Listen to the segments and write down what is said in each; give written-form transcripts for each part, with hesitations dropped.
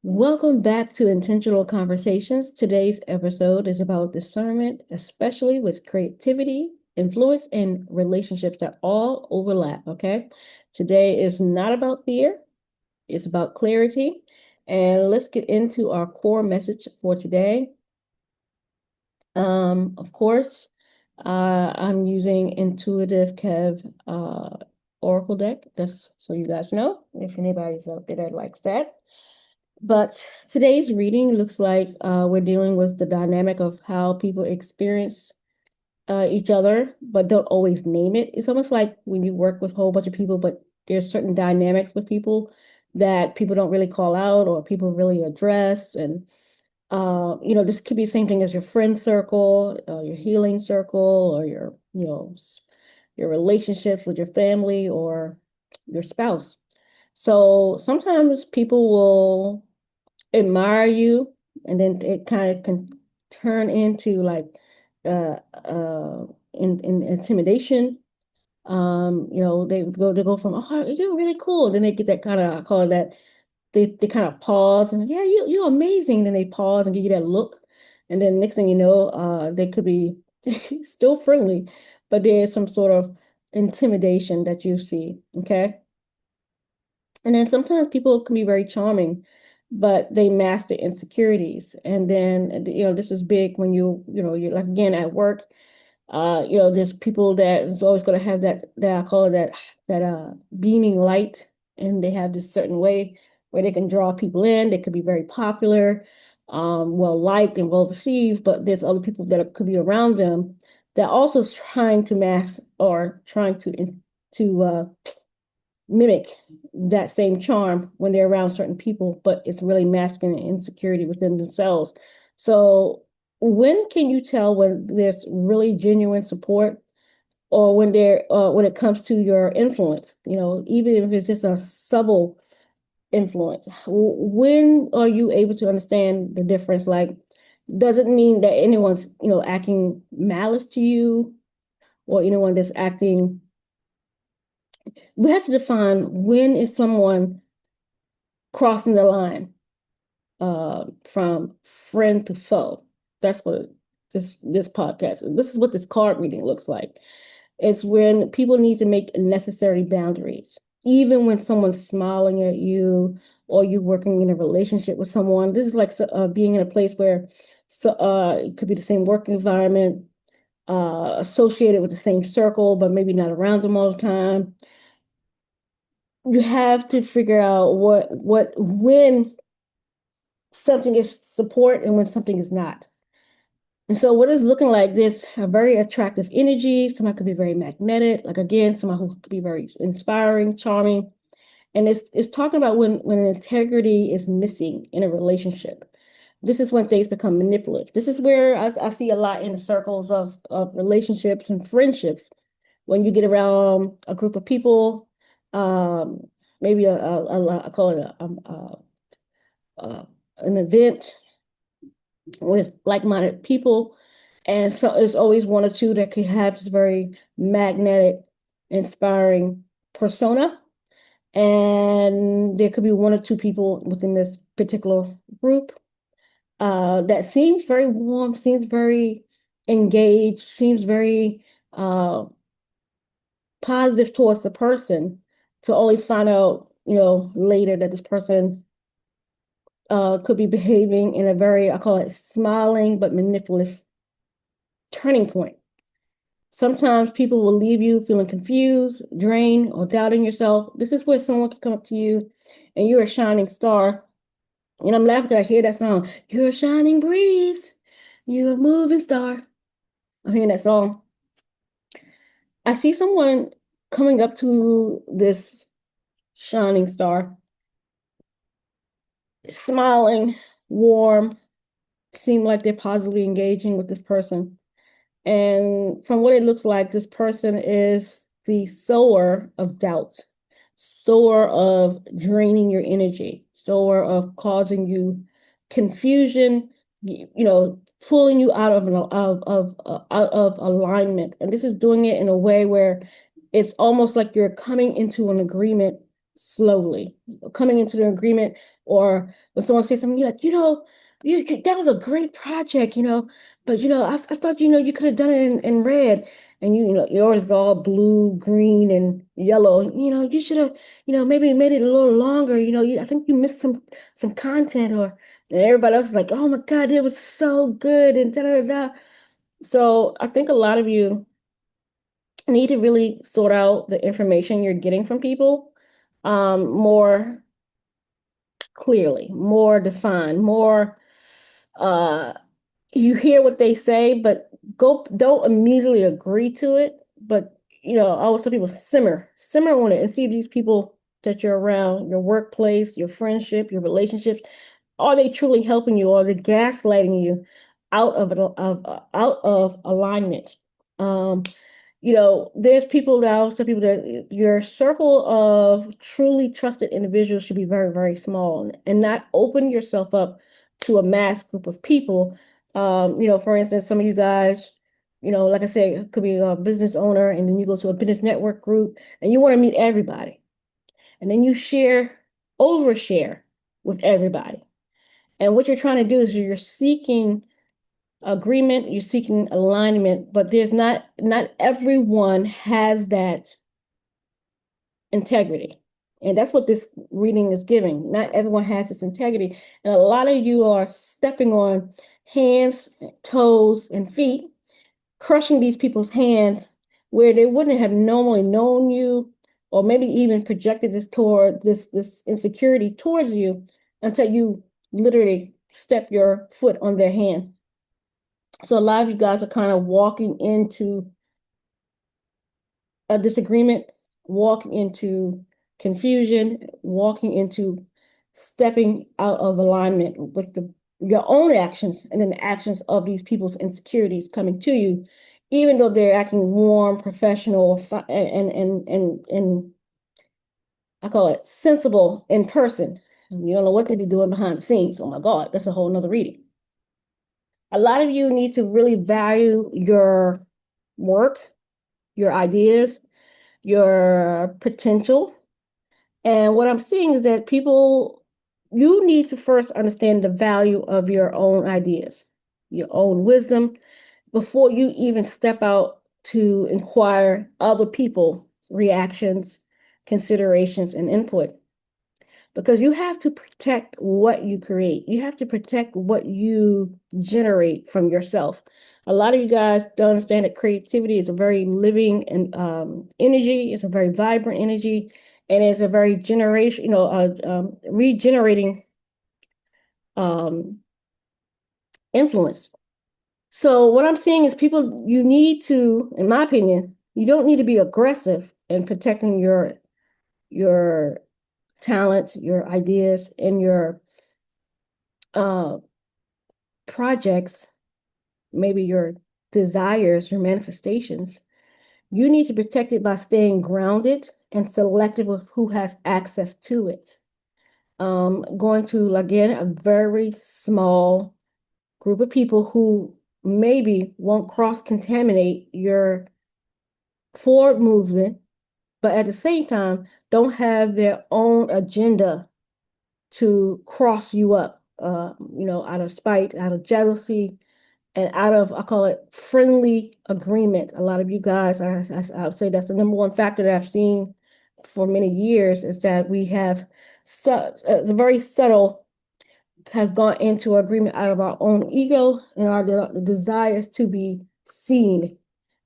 Welcome back to Intentional Conversations. Today's episode is about discernment, especially with creativity, influence, and relationships that all overlap. Okay. Today is not about fear, it's about clarity. And let's get into our core message for today. Of course, I'm using Intuitive Kev Oracle deck. Just so you guys know, if anybody's out there that likes that. But today's reading looks like we're dealing with the dynamic of how people experience each other, but don't always name it. It's almost like when you work with a whole bunch of people, but there's certain dynamics with people that people don't really call out or people really address. And, this could be the same thing as your friend circle, your healing circle, or your relationships with your family or your spouse. So sometimes people will admire you, and then it kind of can turn into like uh in intimidation. They go from, oh, you're really cool. Then they get that kind of, I call it that, they kind of pause and, yeah, you're amazing. Then they pause and give you that look. And then next thing you know, they could be still friendly, but there's some sort of intimidation that you see. Okay. And then sometimes people can be very charming, but they mask their insecurities. And then, this is big when you're like, again, at work, there's people that is always going to have that I call it that beaming light, and they have this certain way where they can draw people in. They could be very popular, well liked and well received, but there's other people that could be around them that also is trying to mask or trying to mimic that same charm when they're around certain people, but it's really masking an insecurity within themselves. So when can you tell when there's really genuine support, or when it comes to your influence, even if it's just a subtle influence? When are you able to understand the difference? Like, doesn't mean that anyone's, acting malice to you, or anyone that's acting. We have to define when is someone crossing the line from friend to foe. That's what this podcast is. This is what this card reading looks like. It's when people need to make necessary boundaries, even when someone's smiling at you or you working in a relationship with someone. This is like being in a place where, it could be the same work environment, associated with the same circle, but maybe not around them all the time. You have to figure out when something is support and when something is not. And so what is looking like this, a very attractive energy, someone could be very magnetic, like again, someone who could be very inspiring, charming. And it's talking about when integrity is missing in a relationship. This is when things become manipulative. This is where I see a lot in the circles of relationships and friendships. When you get around a group of people, um, maybe I call it an event with like-minded people. And so it's always one or two that could have this very magnetic, inspiring persona. And there could be one or two people within this particular group that seems very warm, seems very engaged, seems very positive towards the person, to only find out, later that this person could be behaving in a very, I call it smiling but manipulative turning point. Sometimes people will leave you feeling confused, drained, or doubting yourself. This is where someone can come up to you and you're a shining star. And I'm laughing because I hear that song. You're a shining breeze. You're a moving star. I'm hearing that song. I see someone coming up to this shining star, smiling, warm, seem like they're positively engaging with this person. And from what it looks like, this person is the sower of doubt, sower of draining your energy, sower of causing you confusion, pulling you out of alignment. And this is doing it in a way where it's almost like you're coming into an agreement slowly, coming into the agreement, or when someone says something, you're like, that was a great project, but I thought, you could have done it in red, and yours is all blue, green, and yellow. You should have, maybe made it a little longer. I think you missed some content, and everybody else is like, oh my God, it was so good, and da da da. So I think a lot of you need to really sort out the information you're getting from people more clearly, more defined, more uh you hear what they say, but don't immediately agree to it. But I always tell people simmer on it and see these people that you're around, your workplace, your friendship, your relationships, are they truly helping you, or are they gaslighting you out of alignment? Um, there's people now, some people that your circle of truly trusted individuals should be very, very small, and not open yourself up to a mass group of people. For instance, some of you guys, like I said, it could be a business owner, and then you go to a business network group and you want to meet everybody. And then you overshare with everybody. And what you're trying to do is you're seeking agreement, you're seeking alignment, but there's not everyone has that integrity. And that's what this reading is giving. Not everyone has this integrity. And a lot of you are stepping on hands, toes, and feet, crushing these people's hands where they wouldn't have normally known you, or maybe even projected this insecurity towards you until you literally step your foot on their hand. So a lot of you guys are kind of walking into a disagreement, walking into confusion, walking into stepping out of alignment with your own actions, and then the actions of these people's insecurities coming to you, even though they're acting warm, professional, and I call it sensible in person. You don't know what they be doing behind the scenes. Oh my God, that's a whole nother reading. A lot of you need to really value your work, your ideas, your potential. And what I'm seeing is that you need to first understand the value of your own ideas, your own wisdom, before you even step out to inquire other people's reactions, considerations, and input. Because you have to protect what you create. You have to protect what you generate from yourself. A lot of you guys don't understand that creativity is a very living and energy. It's a very vibrant energy, and it's a very regenerating um, influence. So what I'm saying is, people, you need to, in my opinion, you don't need to be aggressive in protecting your talents, your ideas, and your uh, projects, maybe your desires, your manifestations. You need to protect it by staying grounded and selective with who has access to it. Going to, again, a very small group of people who maybe won't cross-contaminate your forward movement, but at the same time, don't have their own agenda to cross you up, out of spite, out of jealousy, and out of, I call it friendly agreement. A lot of you guys, I would say that's the number one factor that I've seen for many years, is that we have the very subtle, have gone into agreement out of our own ego and our the desires to be seen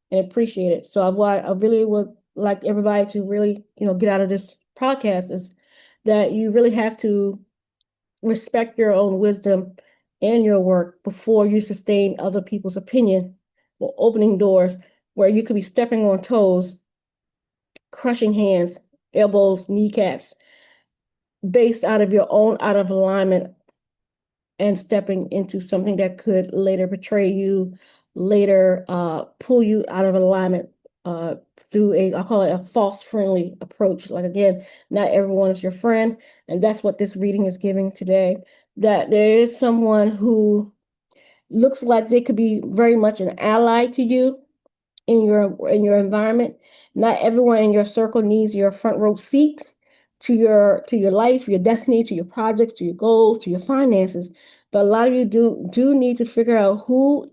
and appreciated. So what I really would like everybody to really, get out of this podcast is that you really have to respect your own wisdom and your work before you sustain other people's opinion, or opening doors where you could be stepping on toes, crushing hands, elbows, kneecaps, based out of your own out of alignment, and stepping into something that could later betray you, later pull you out of alignment uh, through I call it a false friendly approach. Like, again, not everyone is your friend, and that's what this reading is giving today. That there is someone who looks like they could be very much an ally to you in your environment. Not everyone in your circle needs your front row seat, to your life, your destiny, to your projects, to your goals, to your finances. But a lot of you do need to figure out who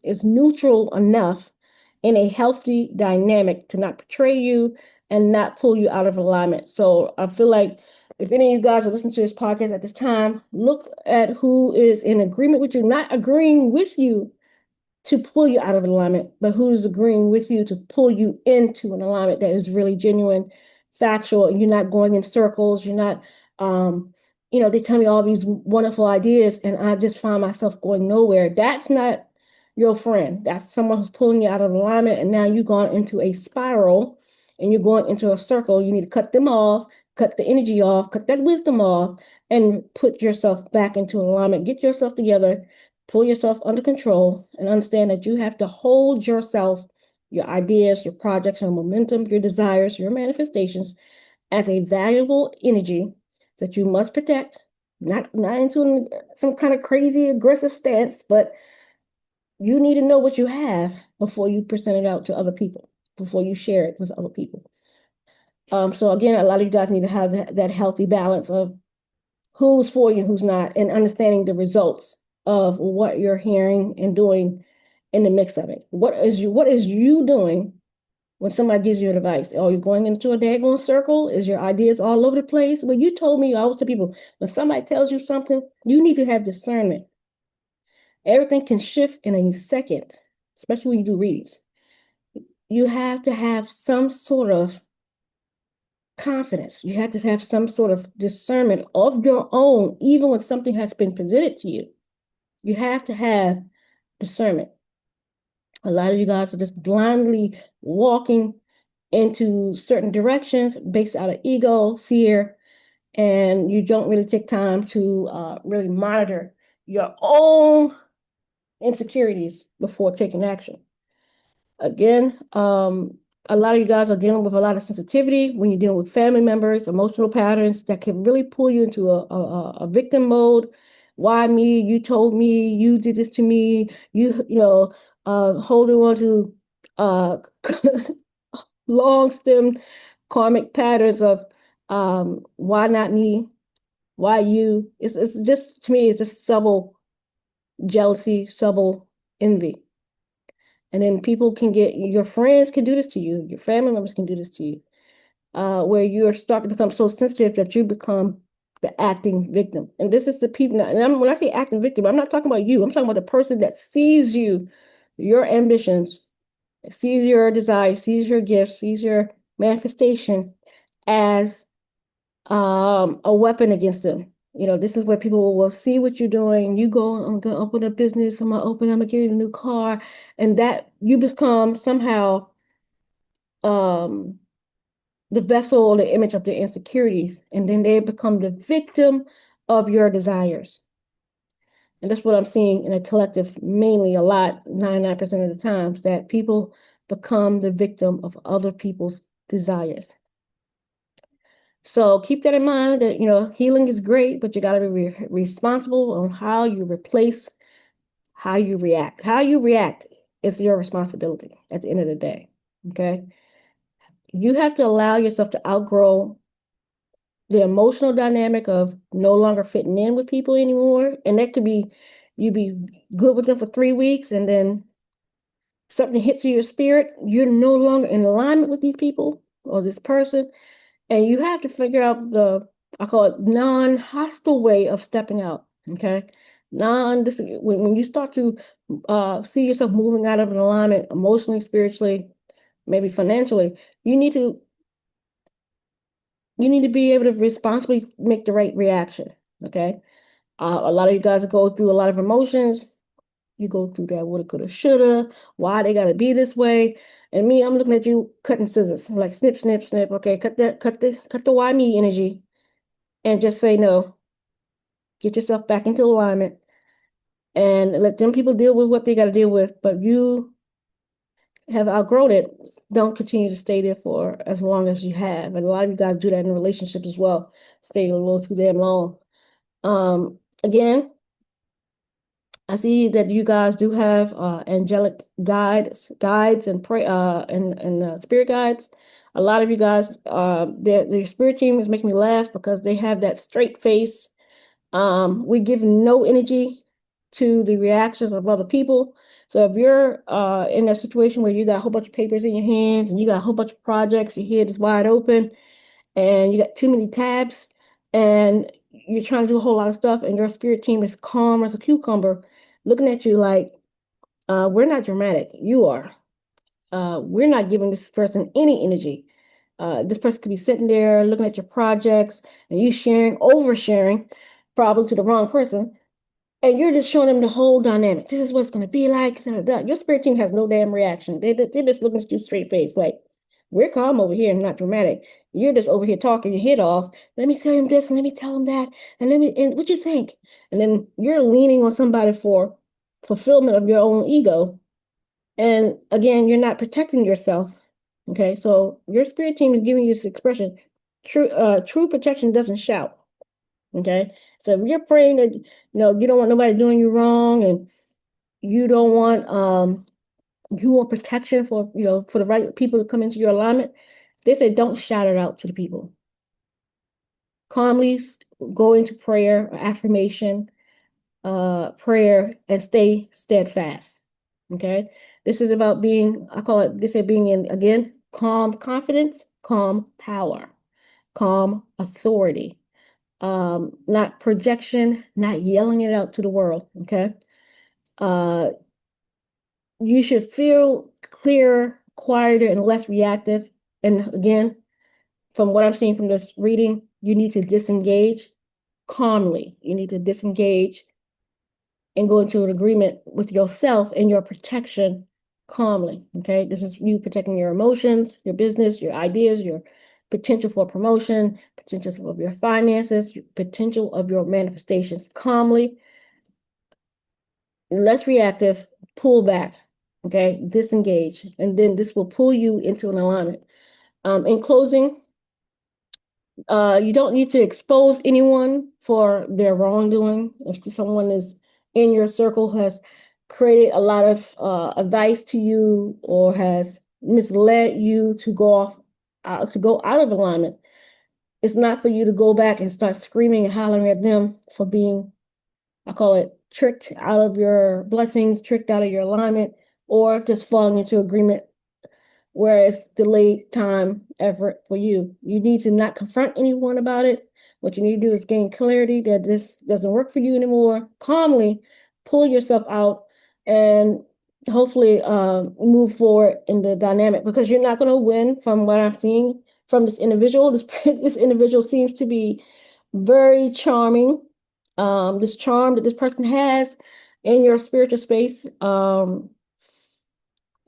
is neutral enough in a healthy dynamic to not betray you and not pull you out of alignment. So I feel like if any of you guys are listening to this podcast at this time, look at who is in agreement with you, not agreeing with you to pull you out of alignment, but who's agreeing with you to pull you into an alignment that is really genuine, factual, and you're not going in circles. You're not, they tell me all these wonderful ideas, and I just find myself going nowhere. That's not your friend. That's someone who's pulling you out of alignment, and now you've gone into a spiral and you're going into a circle. You need to cut them off, cut the energy off, cut that wisdom off, and put yourself back into alignment. Get yourself together, pull yourself under control, and understand that you have to hold yourself, your ideas, your projects, your momentum, your desires, your manifestations as a valuable energy that you must protect, not into some kind of crazy aggressive stance, but you need to know what you have before you present it out to other people, before you share it with other people. So again, a lot of you guys need to have that healthy balance of who's for you, who's not, and understanding the results of what you're hearing and doing in the mix of it. What is you doing when somebody gives you advice? Are you going into a daggone circle? Is your ideas all over the place? Well, you told me, I always tell people, when somebody tells you something, you need to have discernment. Everything can shift in a second, especially when you do readings. You have to have some sort of confidence. You have to have some sort of discernment of your own, even when something has been presented to you. You have to have discernment. A lot of you guys are just blindly walking into certain directions based out of ego, fear, and you don't really take time to really monitor your own insecurities before taking action. Again, a lot of you guys are dealing with a lot of sensitivity when you're dealing with family members, emotional patterns that can really pull you into a victim mode. Why me? You told me, you did this to me, holding on to uh, long stemmed karmic patterns of why not me? Why you? It's just, to me, it's just subtle jealousy, subtle envy. And then people can your friends can do this to you, your family members can do this to you, where you're starting to become so sensitive that you become the acting victim. And this is the people, and when I say acting victim, I'm not talking about you. I'm talking about the person that sees you, your ambitions, sees your desires, sees your gifts, sees your manifestation as a weapon against them. This is where people will see what you're doing. You go, I'm gonna open a business, I'm gonna get you a new car, and that you become somehow um the vessel or the image of their insecurities, and then they become the victim of your desires. And that's what I'm seeing in a collective, mainly a lot, 99% of the times, that people become the victim of other people's desires. So keep that in mind that, healing is great, but you got to be responsible on how you replace how you react. How you react is your responsibility at the end of the day. Okay. You have to allow yourself to outgrow the emotional dynamic of no longer fitting in with people anymore. And that could be you be good with them for 3 weeks and then something hits your spirit. You're no longer in alignment with these people or this person. And you have to figure out I call it non-hostile way of stepping out. Okay. When you start to see yourself moving out of an alignment emotionally, spiritually, maybe financially, you need to be able to responsibly make the right reaction. Okay. A lot of you guys go through a lot of emotions. You go through that woulda, coulda, shoulda, why they gotta be this way. And me, I'm looking at you cutting scissors, like snip, snip, snip. Okay, cut the why me energy and just say no. Get yourself back into alignment and let them people deal with what they gotta deal with. But you have outgrown it. Don't continue to stay there for as long as you have. And a lot of you guys do that in relationships as well. Stay a little too damn long. Again, I see that you guys do have angelic guides and pray and spirit guides. A lot of you guys, their spirit team is making me laugh because they have that straight face. We give no energy to the reactions of other people. So if you're in a situation where you got a whole bunch of papers in your hands and you got a whole bunch of projects, your head is wide open, and you got too many tabs, and you're trying to do a whole lot of stuff, and your spirit team is calm as a cucumber, looking at you like, we're not dramatic. You are. We're not giving this person any energy. This person could be sitting there looking at your projects and you oversharing, probably to the wrong person. And you're just showing them the whole dynamic. This is what it's going to be like. Your spirit team has no damn reaction. They're just looking at you straight face, like, we're calm over here and not dramatic. You're just over here talking your head off. Let me tell him this and let me tell him that. And what you think? And then you're leaning on somebody for fulfillment of your own ego. And again, you're not protecting yourself. Okay, so your spirit team is giving you this expression. True protection doesn't shout. Okay, so if you're praying that you don't want nobody doing you wrong, and you don't want you want protection for for the right people to come into your alignment, they say don't shout it out to the people. Calmly go into prayer or affirmation, prayer, and stay steadfast. Okay, this is about being, I call it, this is being in, again, calm confidence, calm power, calm authority. Not projection, not yelling it out to the world. Okay. Uh, you should feel clearer, quieter, and less reactive. And again, from what I'm seeing from this reading, you need to disengage calmly. You need to disengage and go into an agreement with yourself and your protection calmly. Okay. This is you protecting your emotions, your business, your ideas, your potential for promotion, potential of your finances, your potential of your manifestations calmly, less reactive, pull back. Okay. Disengage. And then this will pull you into an alignment. In closing, you don't need to expose anyone for their wrongdoing. If someone is in your circle has created a lot of advice to you or has misled you to go out of alignment, it's not for you to go back and start screaming and hollering at them for being, I call it, tricked out of your blessings, tricked out of your alignment, or just falling into agreement where it's delayed time, effort for you. You need to not confront anyone about it. What you need to do is gain clarity that this doesn't work for you anymore. Calmly pull yourself out and hopefully move forward in the dynamic, because you're not going to win from what I'm seeing from this individual. This individual seems to be very charming. This charm that this person has in your spiritual space,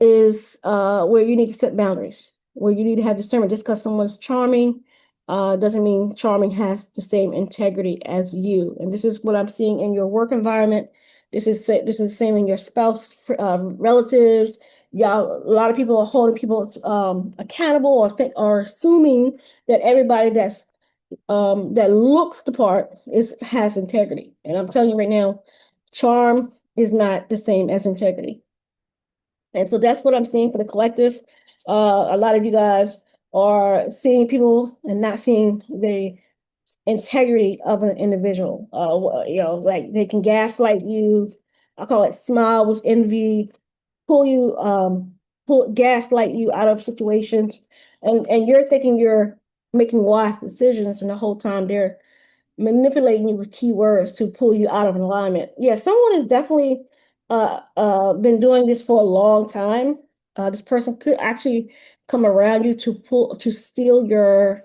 is where you need to set boundaries, where you need to have discernment. Just because someone's charming doesn't mean charming has the same integrity as you. And this is what I'm seeing in your work environment. This is the same in your spouse, relatives. Y'all, a lot of people are holding people accountable, or assuming that everybody that looks the part has integrity. And I'm telling you right now, charm is not the same as integrity. And so that's what I'm seeing for the collective. A lot of you guys are seeing people and not seeing the integrity of an individual. Like they can gaslight you. I call it smile with envy, pull you, gaslight you out of situations, and you're thinking you're making wise decisions, and the whole time they're manipulating you with keywords to pull you out of alignment. Yeah, someone has definitely been doing this for a long time. This person could actually come around you to steal your.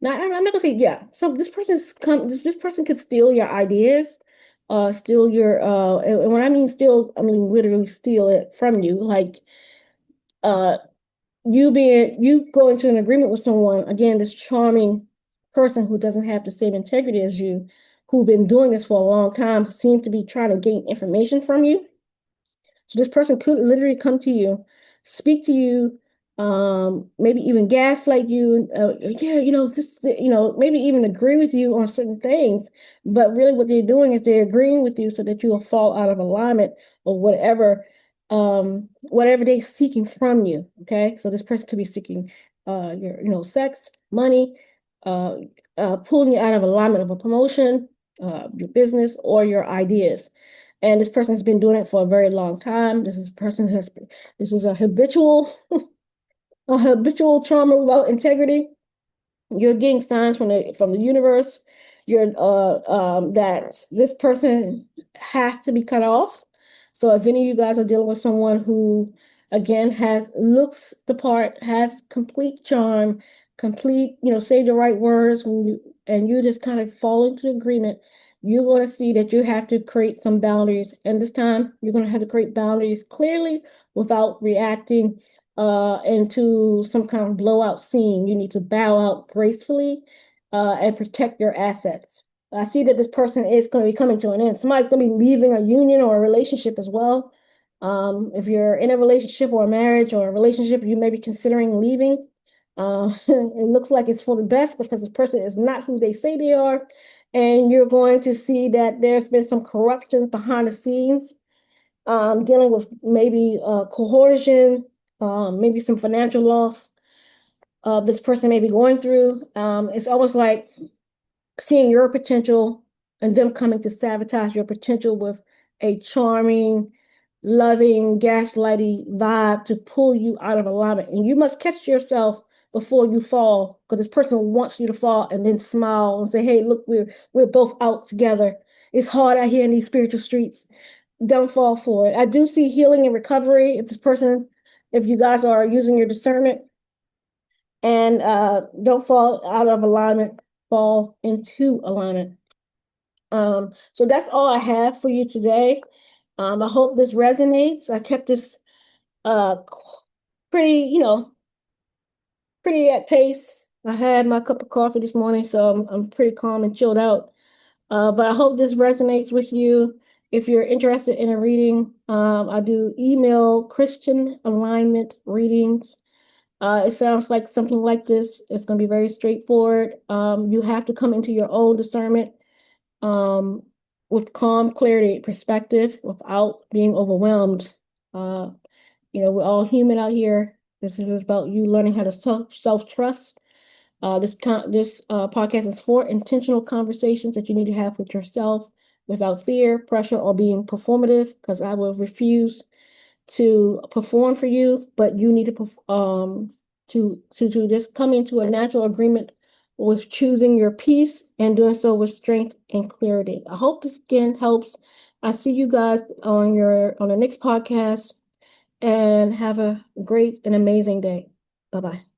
Now, I'm not gonna say, yeah. So this person could steal your ideas, steal your and when I mean steal, I mean literally steal it from you. Like uh you go into an agreement with someone, again, this charming person who doesn't have the same integrity as you, who've been doing this for a long time, seems to be trying to gain information from you. So this person could literally come to you, speak to you, maybe even gaslight you, yeah, just, maybe even agree with you on certain things. But really what they're doing is they're agreeing with you so that you'll fall out of alignment or whatever they're seeking from you. Okay. So this person could be seeking your, sex, money, uh, pulling you out of alignment of a promotion, your business, or your ideas. And this person has been doing it for a very long time. This is a habitual trauma without integrity. You're getting signs from the universe. You're that this person has to be cut off. So if any of you guys are dealing with someone who again has looks the part, has complete charm, complete, say the right words and you just kind of fall into agreement, you're going to see that you have to create some boundaries. And this time you're going to have to create boundaries clearly without reacting into some kind of blowout scene. You need to bow out gracefully and protect your assets. I see that this person is going to be coming to an end. Somebody's going to be leaving a union or a relationship as well. If you're in a relationship or a marriage or a relationship, you may be considering leaving. It looks like it's for the best because this person is not who they say they are. And you're going to see that there's been some corruption behind the scenes, dealing with maybe coercion, maybe some financial loss this person may be going through. It's almost like seeing your potential and them coming to sabotage your potential with a charming, loving, gaslighty vibe to pull you out of alignment. And you must catch yourself before you fall, because this person wants you to fall and then smile and say, "Hey, look, we're both out together. It's hard out here in these spiritual streets. Don't fall for it." I do see healing and recovery if you guys are using your discernment, and don't fall out of alignment, fall into alignment. So that's all I have for you today. I hope this resonates. I kept this uh pretty, pretty at pace. I had my cup of coffee this morning, so I'm pretty calm and chilled out. But I hope this resonates with you. If you're interested in a reading, I do email Christian alignment readings. It sounds like something like this. It's going to be very straightforward. You have to come into your own discernment um, with calm, clarity, perspective, without being overwhelmed. Uh, we're all human out here. This is about you learning how to self-trust. This podcast is for intentional conversations that you need to have with yourself without fear, pressure, or being performative, because I will refuse to perform for you, but you need to just come into a natural agreement with choosing your peace and doing so with strength and clarity. I hope this again helps. I see you guys on the next podcast, and have a great and amazing day. Bye-bye.